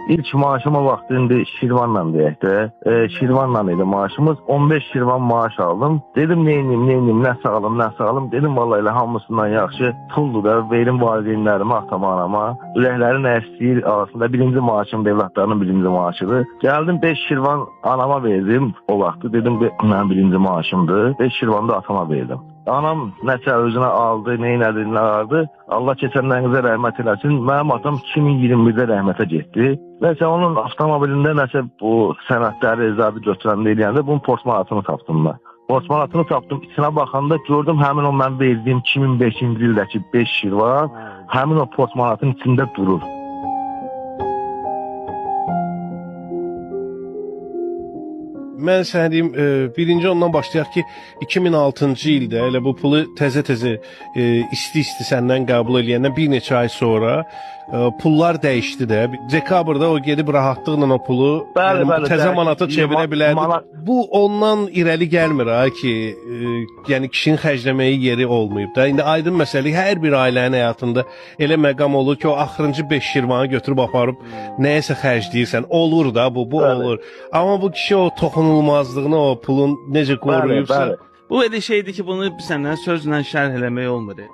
İlk maaşıma vaxtı indi Şirvanla deyək də. Şirvanla idi maaşımız. 15 Şirvan maaş aldım. Dedim neynim, nə sağlam. Dedim vallahi elə hamısından yaxşı puldur da verim valideynlərimə, atama, anama. Ürəkləri nə istəyir arasında birinci maaşım, evlatlarının birinci maaşıdır. Gəldim 5 Şirvan anama verdim o vaxtı. Dedim mənim birinci maaşımdır. 5 Şirvan da atama verdim. Anam nəsə özünə aldı, neynədi, nə aldı. Allah keçənlərinizə rəhmət eləsin. Mənim atam 2021-də rəhmətə getdi. Nəsə onun avtomobilində nəsə bu sənədləri, izadı götürəndə eləyəndə bunun portmanatını tapdım mən. Portmanatını tapdım, içinə baxanda gördüm həmin o mən verdiyim 2005-ci ildəki 5 Şirvan həmin o portmanatın içində durur. Mən sənə deyim, birinci ondan başlayaq ki, 2006-cı ildə elə bu pulu təzə-təzə isti-isti səndən qəbul eləyəndən bir neçə ay sonra pullar dəyişdi də. Dekabrda o gedib rahatlıqla o pulu təzə manata çevirə bilərdi. Bu ondan irəli gəlmir ha ki, yəni kişinin xərcləməyə yeri olmayıb da. İndi aydın məsələ, hər bir ailənin həyatında elə məqam olur ki, o axırıncı 5 şirvanı götürüb aparıb nəyəsə xərcləyirsən. Olur da bu olur. Amma bu kişi o toxunulmazlığını, o pulun necə qoruyubsa, bu elə şeydir ki, bunu səndən sözlə şərh eləmək olmur.